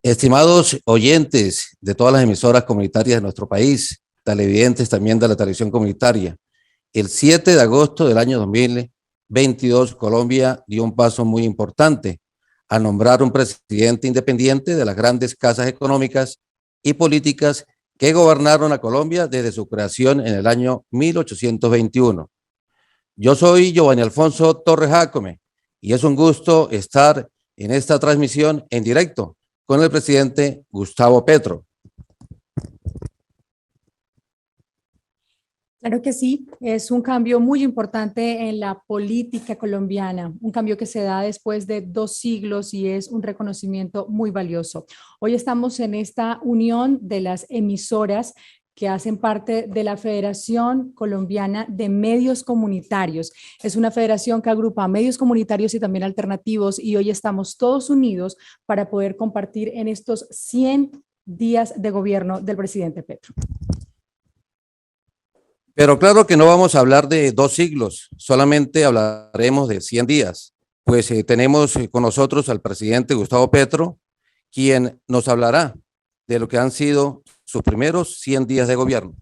Estimados oyentes de todas las emisoras comunitarias de nuestro país, televidentes también de la televisión comunitaria, el 7 de agosto del año 2022, Colombia dio un paso muy importante al nombrar un presidente independiente de las grandes casas económicas y políticas que gobernaron a Colombia desde su creación en el año 1821. Yo soy Giovanni Alfonso Torres Jácome y es un gusto estar en esta transmisión en directo con el presidente Gustavo Petro. Claro que sí, es un cambio muy importante en la política colombiana, un cambio que se da después de 2 siglos y es un reconocimiento muy valioso. Hoy estamos en esta unión de las emisoras que hacen parte de la Federación Colombiana de Medios Comunitarios. Es una federación que agrupa medios comunitarios y también alternativos y hoy estamos todos unidos para poder compartir en estos 100 días de gobierno del presidente Petro. Pero claro que no vamos a hablar de 2 siglos, solamente hablaremos de 100 días, pues tenemos con nosotros al presidente Gustavo Petro, quien nos hablará de lo que han sido sus primeros 100 días de gobierno.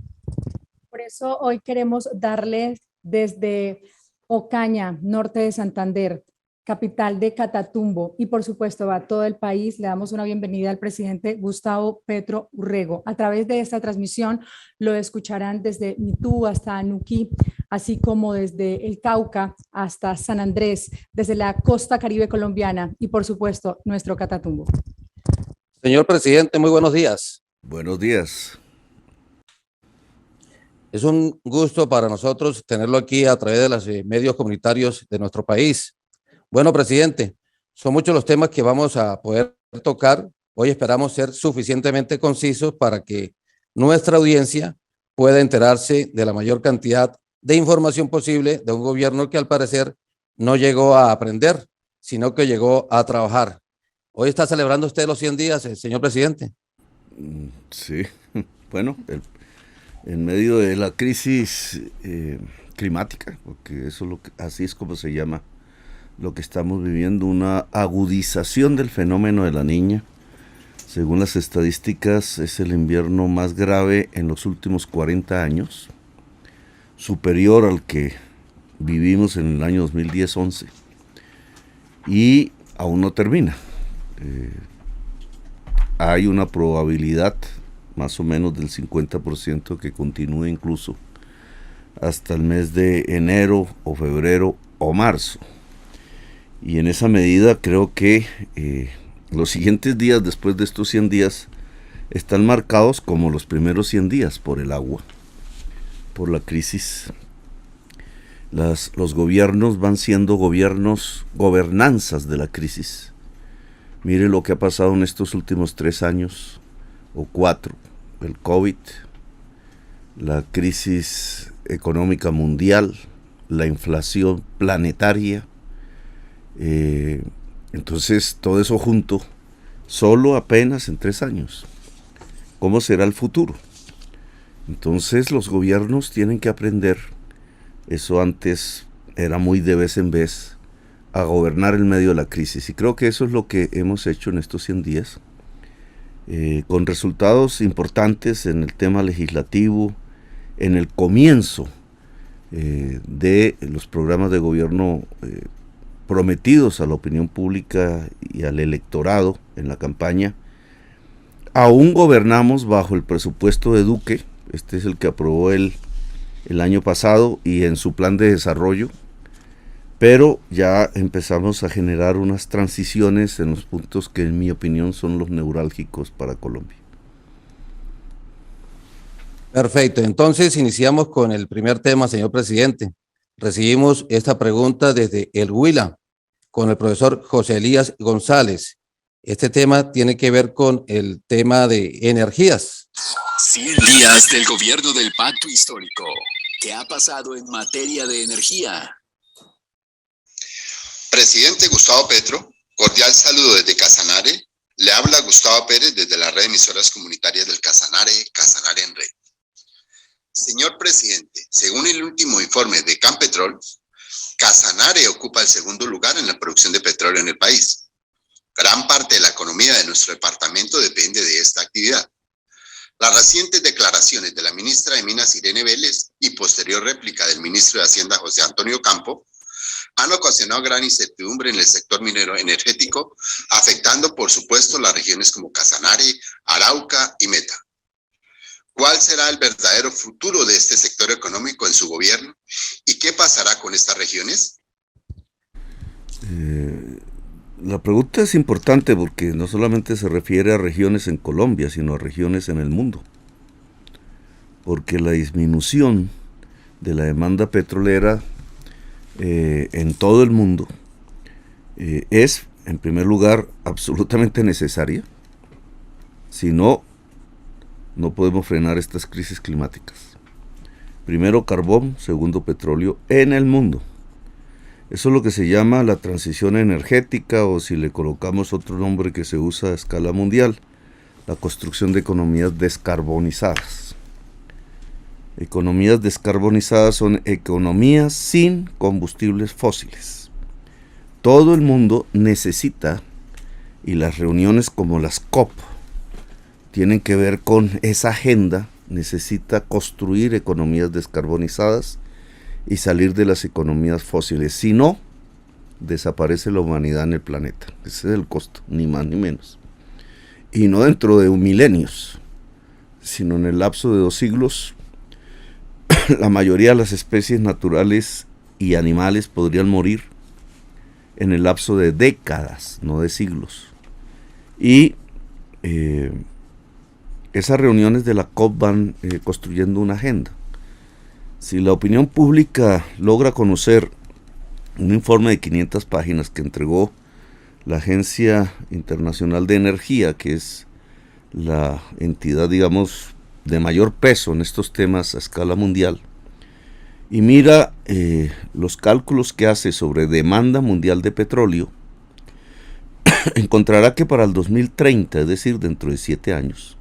Por eso hoy queremos darles desde Ocaña, norte de Santander, capital de Catatumbo y por supuesto a todo el país, le damos una bienvenida al presidente Gustavo Petro Urrego. A través de esta transmisión lo escucharán desde Mitú hasta Nuquí, así como desde el Cauca hasta San Andrés, desde la costa caribe colombiana y por supuesto nuestro Catatumbo. Señor presidente, muy buenos días. Buenos días. Es un gusto para nosotros tenerlo aquí a través de los medios comunitarios de nuestro país. Bueno, presidente, son muchos los temas que vamos a poder tocar. Hoy esperamos ser suficientemente concisos para que nuestra audiencia pueda enterarse de la mayor cantidad de información posible de un gobierno que al parecer no llegó a aprender, sino que llegó a trabajar. Hoy está celebrando usted los 100 días, señor presidente. Sí, bueno, en medio de la crisis climática, porque eso así es como se llama lo que estamos viviendo, una agudización del fenómeno de la Niña. Según las estadísticas, es el invierno más grave en los últimos 40 años, superior al que vivimos en el año 2010-11, y aún no termina. Hay una probabilidad más o menos del 50% que continúe incluso hasta el mes de enero o febrero o marzo. Y en esa medida creo que los siguientes días después de estos 100 días están marcados como los primeros 100 días por el agua, por la crisis. Los gobiernos van siendo gobernanzas de la crisis. Mire lo que ha pasado en estos últimos 3 años o 4, el COVID, la crisis económica mundial, la inflación planetaria. Entonces todo eso junto, solo apenas en 3 años. ¿Cómo será el futuro? Entonces los gobiernos tienen que aprender, eso antes era muy de vez en vez, a gobernar en medio de la crisis. Y creo que eso es lo que hemos hecho en estos 100 días, con resultados importantes en el tema legislativo, en el comienzo de los programas de gobierno prometidos a la opinión pública y al electorado en la campaña. Aún gobernamos bajo el presupuesto de Duque, este es el que aprobó el año pasado y en su plan de desarrollo, pero ya empezamos a generar unas transiciones en los puntos que en mi opinión son los neurálgicos para Colombia. Perfecto, entonces iniciamos con el primer tema, señor presidente. Recibimos esta pregunta desde el Huila, con el profesor José Elías González. Este tema tiene que ver con el tema de energías. 100 días del gobierno del Pacto Histórico. ¿Qué ha pasado en materia de energía? Presidente Gustavo Petro, cordial saludo desde Casanare. Le habla Gustavo Pérez desde la red de emisoras comunitarias del Casanare, Casanare en Red. Señor presidente, según el último informe de Campetrol, Casanare ocupa el segundo lugar en la producción de petróleo en el país. Gran parte de la economía de nuestro departamento depende de esta actividad. Las recientes declaraciones de la ministra de Minas, Irene Vélez, y posterior réplica del ministro de Hacienda, José Antonio Campo, han ocasionado gran incertidumbre en el sector minero energético, afectando, por supuesto, las regiones como Casanare, Arauca y Meta. ¿Cuál será el verdadero futuro de este sector económico en su gobierno? ¿Y qué pasará con estas regiones? La pregunta es importante porque no solamente se refiere a regiones en Colombia, sino a regiones en el mundo. Porque la disminución de la demanda petrolera en todo el mundo es, en primer lugar, absolutamente necesaria. Si no, no podemos frenar estas crisis climáticas. Primero carbón, segundo petróleo en el mundo. Eso es lo que se llama la transición energética, o si le colocamos otro nombre que se usa a escala mundial, la construcción de economías descarbonizadas. Economías descarbonizadas son economías sin combustibles fósiles. Todo el mundo necesita, y las reuniones como las COP tienen que ver con esa agenda, necesita construir economías descarbonizadas y salir de las economías fósiles. Si no, desaparece la humanidad en el planeta. Ese es el costo, ni más ni menos. Y no dentro de milenios, sino en el lapso de 2 siglos, la mayoría de las especies naturales y animales podrían morir en el lapso de décadas, no de siglos. Y esas reuniones de la COP van construyendo una agenda. Si la opinión pública logra conocer un informe de 500 páginas que entregó la Agencia Internacional de Energía, que es la entidad, digamos, de mayor peso en estos temas a escala mundial, y mira los cálculos que hace sobre demanda mundial de petróleo, encontrará que para el 2030, es decir, dentro de 7 años,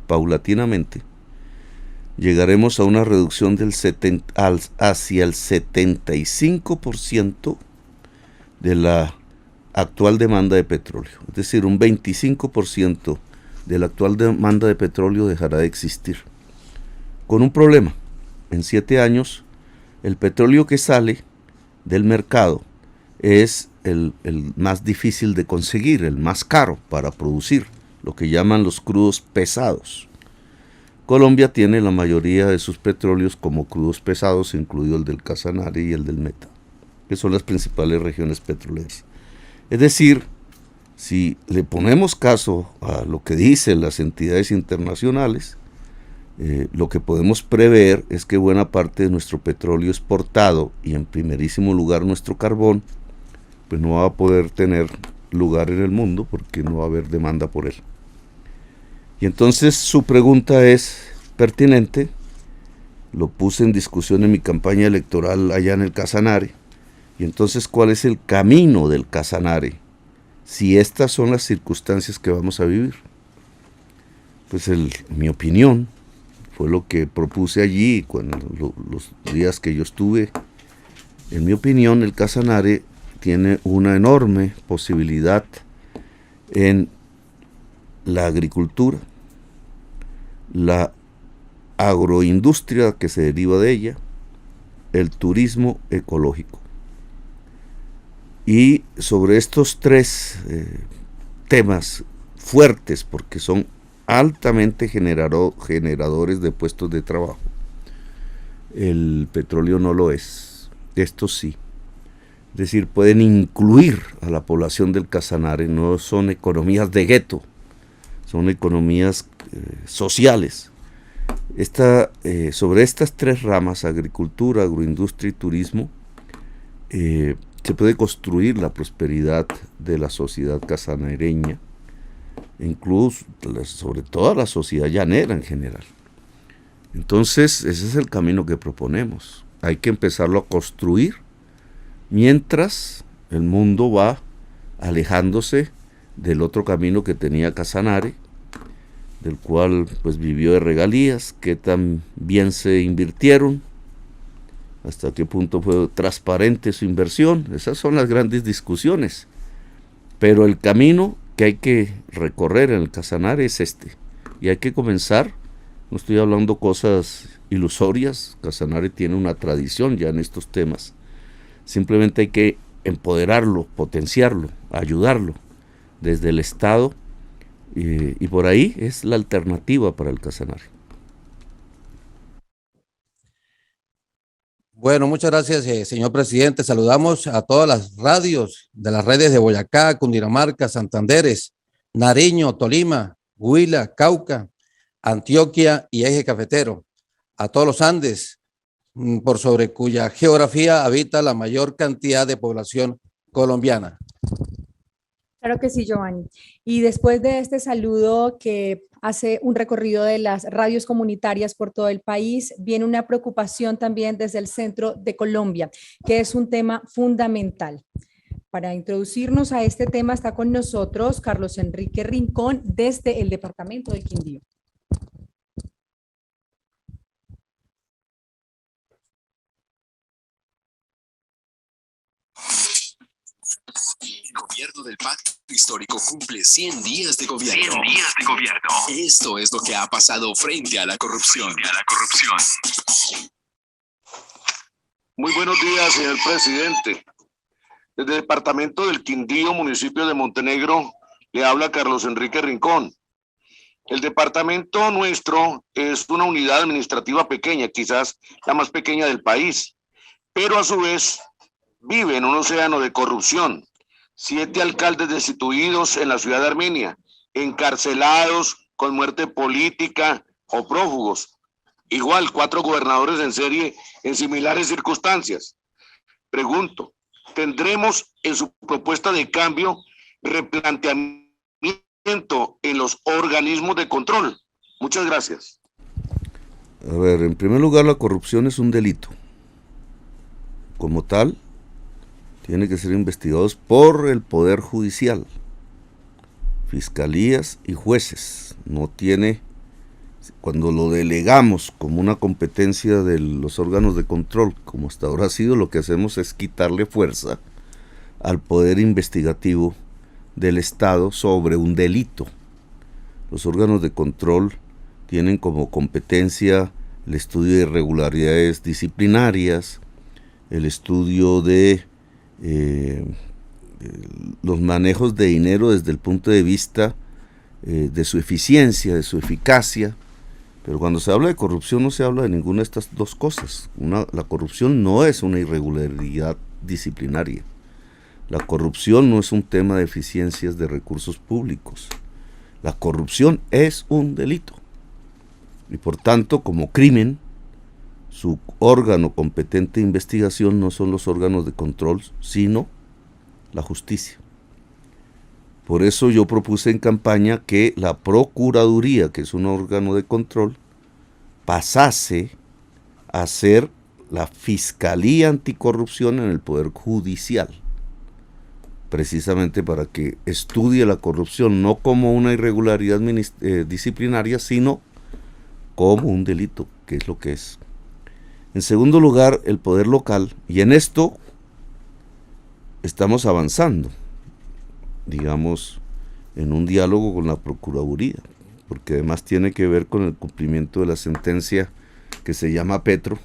paulatinamente, llegaremos a una reducción del hacia el 75% de la actual demanda de petróleo. Es decir, un 25% de la actual demanda de petróleo dejará de existir. Con un problema: en 7 años, el petróleo que sale del mercado es el más difícil de conseguir, el más caro para producir, lo que llaman los crudos pesados. Colombia tiene la mayoría de sus petróleos como crudos pesados, incluido el del Casanare y el del Meta, que son las principales regiones petroleras. Es decir, si le ponemos caso a lo que dicen las entidades internacionales, lo que podemos prever es que buena parte de nuestro petróleo exportado, y en primerísimo lugar nuestro carbón, pues no va a poder tener lugar en el mundo porque no va a haber demanda por él. Y entonces su pregunta es pertinente. Lo puse en discusión en mi campaña electoral allá en el Casanare. Y entonces, ¿cuál es el camino del Casanare si estas son las circunstancias que vamos a vivir? Pues mi opinión fue lo que propuse allí cuando los días que yo estuve. En mi opinión, el Casanare tiene una enorme posibilidad en la agricultura, la agroindustria que se deriva de ella, el turismo ecológico. Y sobre estos 3 temas fuertes, porque son altamente generadores de puestos de trabajo, el petróleo no lo es. Esto sí. Es decir, pueden incluir a la población del Casanare, no son economías de gueto, son economías sociales. Sobre estas 3 ramas, agricultura, agroindustria y turismo, se puede construir la prosperidad de la sociedad casanareña, incluso sobre todo la sociedad llanera en general. Entonces, ese es el camino que proponemos. Hay que empezarlo a construir mientras el mundo va alejándose del otro camino que tenía Casanare, del cual pues vivió de regalías, que tan bien se invirtieron, hasta qué punto fue transparente su inversión. Esas son las grandes discusiones, pero el camino que hay que recorrer en el Casanare es este. Y hay que comenzar, no estoy hablando cosas ilusorias, Casanare tiene una tradición ya en estos temas. Simplemente hay que empoderarlo, potenciarlo, ayudarlo desde el Estado, y por ahí es la alternativa para el Casanare. Bueno, muchas gracias, señor presidente. Saludamos a todas las radios de las redes de Boyacá, Cundinamarca, Santanderes, Nariño, Tolima, Huila, Cauca, Antioquia y Eje Cafetero, a todos los Andes, por sobre cuya geografía habita la mayor cantidad de población colombiana. Claro que sí, Giovanni. Y después de este saludo que hace un recorrido de las radios comunitarias por todo el país, viene una preocupación también desde el centro de Colombia, que es un tema fundamental. Para introducirnos a este tema está con nosotros Carlos Enrique Rincón desde el departamento del Quindío. El gobierno del Pacto Histórico cumple 100 días de gobierno. 100 días de gobierno. Esto es lo que ha pasado frente a la corrupción. Muy buenos días, señor presidente. Desde el departamento del Quindío, municipio de Montenegro, le habla Carlos Enrique Rincón. El departamento nuestro es una unidad administrativa pequeña, quizás la más pequeña del país, pero a su vez vive en un océano de corrupción. 7 alcaldes destituidos en la ciudad de Armenia, encarcelados con muerte política o prófugos. Igual 4 gobernadores en serie en similares circunstancias. Pregunto, ¿tendremos en su propuesta de cambio replanteamiento en los organismos de control? Muchas gracias. A ver, en primer lugar, la corrupción es un delito. Como tal, tiene que ser investigados por el Poder Judicial, fiscalías y jueces. No tiene, cuando lo delegamos como una competencia de los órganos de control, como hasta ahora ha sido, lo que hacemos es quitarle fuerza al poder investigativo del Estado sobre un delito. Los órganos de control tienen como competencia el estudio de irregularidades disciplinarias, el estudio de los manejos de dinero desde el punto de vista de su eficiencia, de su eficacia. Pero cuando se habla de corrupción no se habla de ninguna de estas dos cosas. La corrupción no es una irregularidad disciplinaria. La corrupción no es un tema de eficiencias de recursos públicos. La corrupción es un delito. Y por tanto, como crimen, su órgano competente de investigación no son los órganos de control, sino la justicia. Por eso yo propuse en campaña que la Procuraduría, que es un órgano de control, pasase a ser la Fiscalía Anticorrupción en el Poder Judicial, precisamente para que estudie la corrupción no como una irregularidad disciplinaria, sino como un delito, que es lo que es. En segundo lugar, el poder local, y en esto estamos avanzando, digamos, en un diálogo con la Procuraduría, porque además tiene que ver con el cumplimiento de la sentencia que se llama Petro,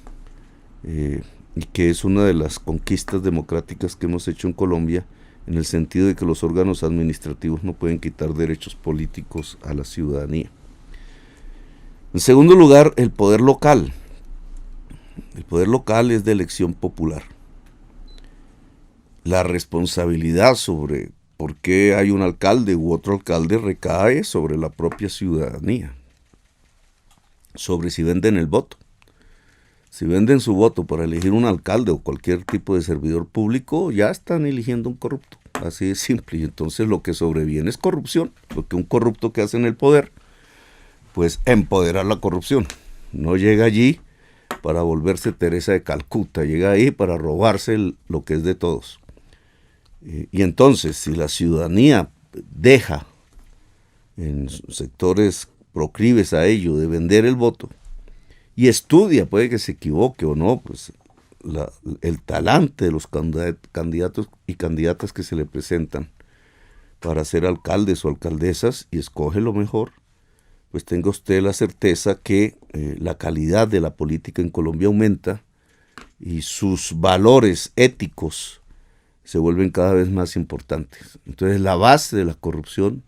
y que es una de las conquistas democráticas que hemos hecho en Colombia, en el sentido de que los órganos administrativos no pueden quitar derechos políticos a la ciudadanía. En segundo lugar, el poder local. El poder local es de elección popular. La responsabilidad sobre por qué hay un alcalde u otro alcalde recae sobre la propia ciudadanía, sobre si venden el voto. Si venden su voto para elegir un alcalde o cualquier tipo de servidor público, ya están eligiendo un corrupto. Así de simple. Y entonces lo que sobreviene es corrupción. Lo que un corrupto que hace en el poder, pues empoderar la corrupción. No llega allí para volverse Teresa de Calcuta, llega ahí para robarse lo que es de todos. Y entonces, si la ciudadanía deja en sectores proclives a ello de vender el voto, y estudia, puede que se equivoque o no, pues el talante de los candidatos y candidatas que se le presentan, para ser alcaldes o alcaldesas y escoge lo mejor, pues tenga usted la certeza que la calidad de la política en Colombia aumenta y sus valores éticos se vuelven cada vez más importantes. Entonces la base de la corrupción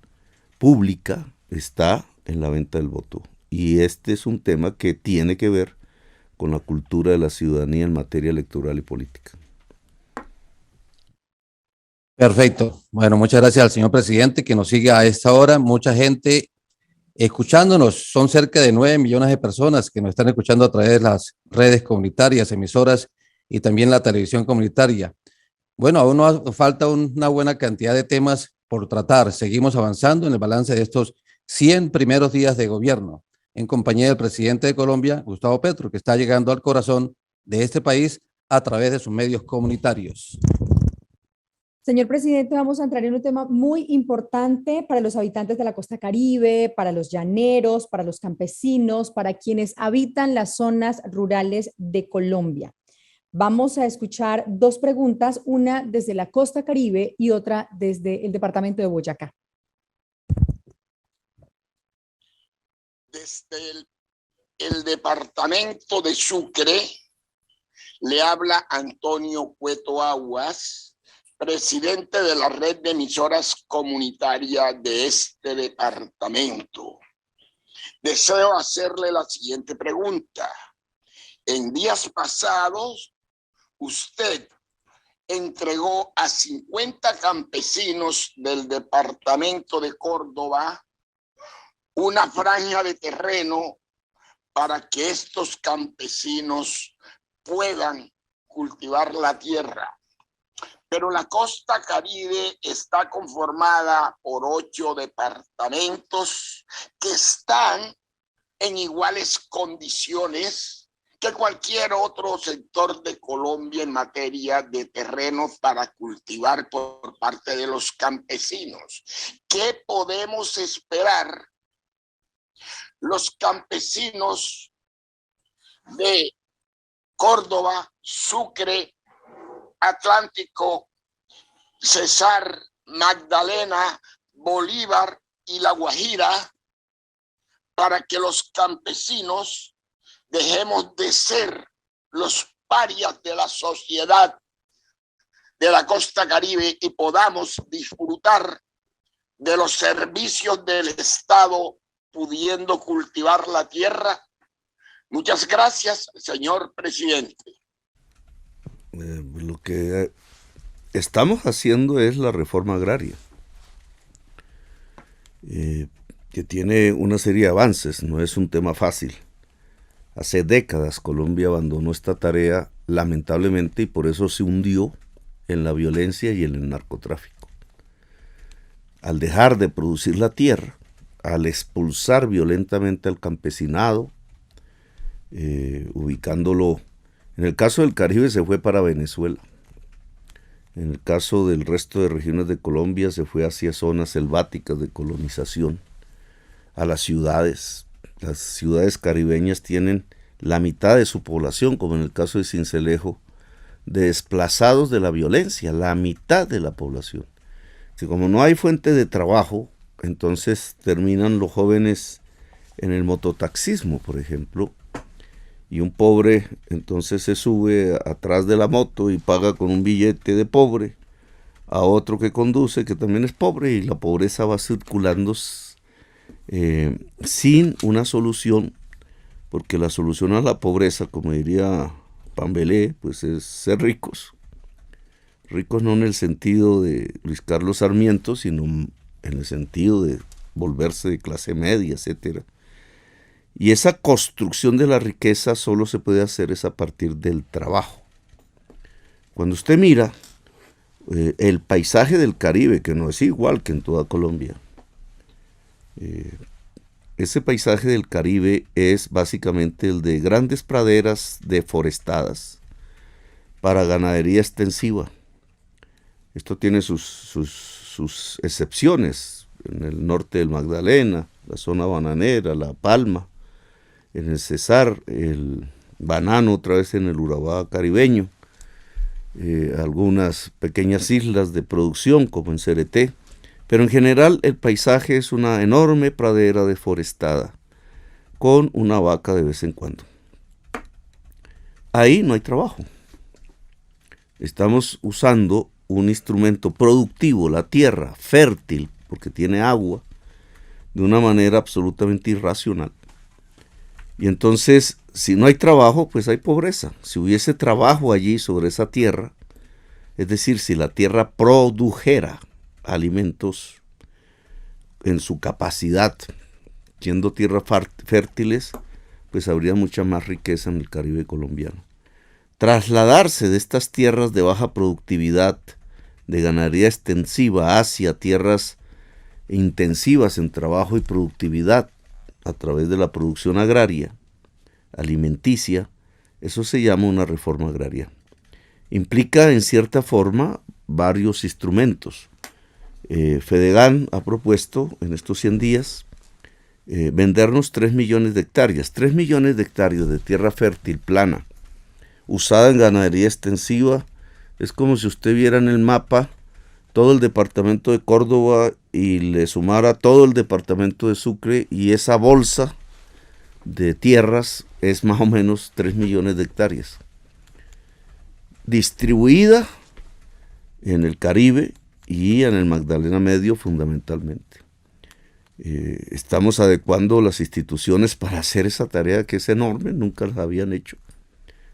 pública está en la venta del voto. Y este es un tema que tiene que ver con la cultura de la ciudadanía en materia electoral y política. Perfecto. Bueno, muchas gracias al señor presidente que nos sigue a esta hora. Mucha gente escuchándonos. Son cerca de 9 millones de personas que nos están escuchando a través de las redes comunitarias, emisoras y también la televisión comunitaria. Bueno, aún nos falta una buena cantidad de temas por tratar. Seguimos avanzando en el balance de estos 100 primeros días de gobierno en compañía del presidente de Colombia, Gustavo Petro, que está llegando al corazón de este país a través de sus medios comunitarios. Señor presidente, vamos a entrar en un tema muy importante para los habitantes de la costa Caribe, para los llaneros, para los campesinos, para quienes habitan las zonas rurales de Colombia. Vamos a escuchar dos preguntas, una desde la costa Caribe y otra desde el departamento de Boyacá. Desde el departamento de Sucre le habla Antonio Cueto Aguas, presidente de la red de emisoras comunitarias de este departamento. Deseo hacerle la siguiente pregunta. En días pasados, usted entregó a 50 campesinos del departamento de Córdoba una franja de terreno para que estos campesinos puedan cultivar la tierra. Pero la costa Caribe está conformada por 8 departamentos que están en iguales condiciones que cualquier otro sector de Colombia en materia de terreno para cultivar por parte de los campesinos. ¿Qué podemos esperar? Los campesinos de Córdoba, Sucre, Atlántico, Cesar, Magdalena, Bolívar y La Guajira, para que los campesinos dejemos de ser los parias de la sociedad de la costa Caribe y podamos disfrutar de los servicios del Estado pudiendo cultivar la tierra. Muchas gracias, señor presidente. Lo que estamos haciendo es la reforma agraria, que tiene una serie de avances, no es un tema fácil. Hace décadas Colombia abandonó esta tarea lamentablemente y por eso se hundió en la violencia y en el narcotráfico. Al dejar de producir la tierra, al expulsar violentamente al campesinado, ubicándolo, en el caso del Caribe se fue para Venezuela, en el caso del resto de regiones de Colombia se fue hacia zonas selváticas de colonización, a las ciudades. Las ciudades caribeñas tienen la mitad de su población, como en el caso de Sincelejo, de desplazados de la violencia, la mitad de la población. Si como no hay fuente de trabajo, entonces terminan los jóvenes en el mototaxismo, por ejemplo, y un pobre entonces se sube atrás de la moto y paga con un billete de pobre a otro que conduce, que también es pobre, y la pobreza va circulando sin una solución, porque la solución a la pobreza, como diría Pambelé, pues es ser ricos. Ricos no en el sentido de Luis Carlos Sarmiento, sino en el sentido de volverse de clase media, etcétera. Y esa construcción de la riqueza solo se puede hacer es a partir del trabajo. Cuando usted mira el paisaje del Caribe, que no es igual que en toda Colombia, ese paisaje del Caribe es básicamente el de grandes praderas deforestadas para ganadería extensiva. Esto tiene sus excepciones, en el norte del Magdalena, la zona bananera, La Palma, en el Cesar, el banano otra vez en el Urabá caribeño, algunas pequeñas islas de producción como en Cereté, Pero en general el paisaje es una enorme pradera deforestada, con una vaca de vez en cuando. Ahí no hay trabajo. Estamos usando un instrumento productivo, la tierra, fértil, porque tiene agua, de una manera absolutamente irracional. Y entonces, si no hay trabajo, pues hay pobreza. Si hubiese trabajo allí sobre esa tierra, es decir, si la tierra produjera alimentos en su capacidad, siendo tierras fértiles, pues habría mucha más riqueza en el Caribe colombiano. Trasladarse de estas tierras de baja productividad, de ganadería extensiva, hacia tierras intensivas en trabajo y productividad a través de la producción agraria, alimenticia, eso se llama una reforma agraria. Implica en cierta forma varios instrumentos. Fedegan ha propuesto en estos 100 días vendernos 3 millones de hectáreas, 3 millones de hectáreas de tierra fértil, plana, usada en ganadería extensiva. Es como si usted viera en el mapa todo el departamento de Córdoba y le sumara todo el departamento de Sucre, y esa bolsa de tierras es más o menos 3 millones de hectáreas, distribuida en el Caribe y en el Magdalena Medio fundamentalmente. Estamos adecuando las instituciones para hacer esa tarea que es enorme, nunca la habían hecho.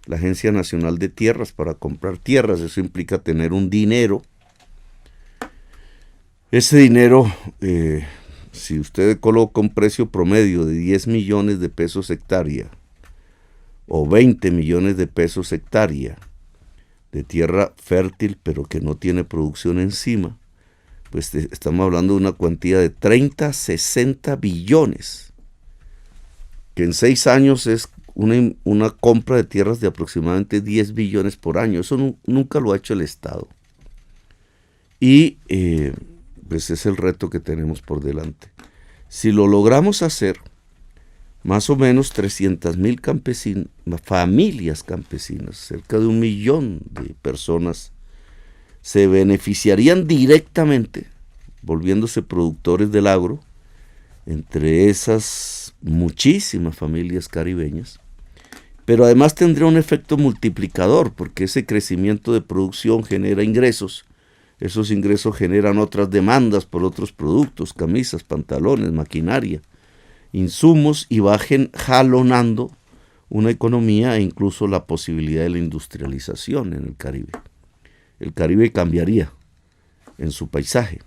La Agencia Nacional de Tierras para comprar tierras, eso implica tener un dinero. Ese dinero, si usted coloca un precio promedio de 10 millones de pesos hectárea o 20 millones de pesos hectárea de tierra fértil pero que no tiene producción encima, pues estamos hablando de una cuantía de 30, 60 billones, que en 6 años es una compra de tierras de aproximadamente 10 billones por año. Eso nunca lo ha hecho el Estado. Y pues es el reto que tenemos por delante. Si lo logramos hacer, más o menos 300,000 campesinos, familias campesinas, cerca de 1 millón de personas, se beneficiarían directamente, volviéndose productores del agro, entre esas muchísimas familias caribeñas, pero además tendría un efecto multiplicador, porque ese crecimiento de producción genera ingresos, esos ingresos generan otras demandas por otros productos, camisas, pantalones, maquinaria, insumos, y bajen jalonando una economía e incluso la posibilidad de la industrialización en el Caribe. El Caribe cambiaría en su paisaje.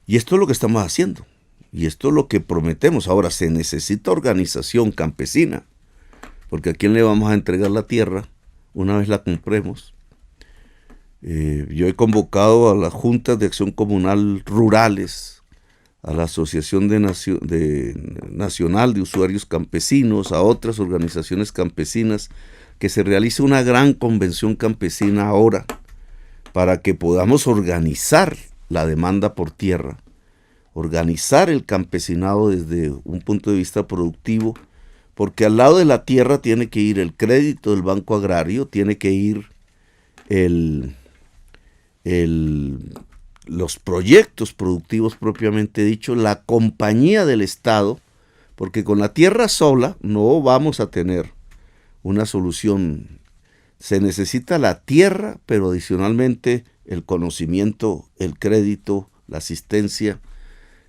Y esto es lo que estamos haciendo. Y esto es lo que prometemos. Ahora, se necesita organización campesina, porque ¿a quién le vamos a entregar la tierra una vez la compremos? Yo he convocado a las juntas de acción comunal rurales, a la Asociación Nacional de Usuarios Campesinos, a otras organizaciones campesinas, que se realice una gran convención campesina ahora para que podamos organizar la demanda por tierra, organizar el campesinado desde un punto de vista productivo, porque al lado de la tierra tiene que ir el crédito del Banco Agrario, tiene que ir los proyectos productivos propiamente dicho, la compañía del Estado, porque con la tierra sola no vamos a tener una solución. Se necesita la tierra, pero adicionalmente el conocimiento, el crédito, la asistencia,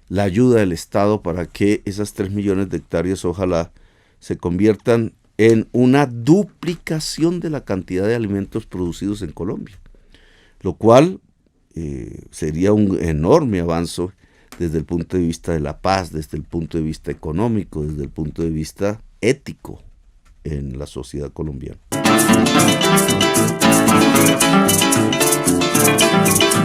la ayuda del Estado para que esas 3 millones de hectáreas ojalá se conviertan en una duplicación de la cantidad de alimentos producidos en Colombia, lo cual sería un enorme avance desde el punto de vista de la paz, desde el punto de vista económico, desde el punto de vista ético en la sociedad colombiana.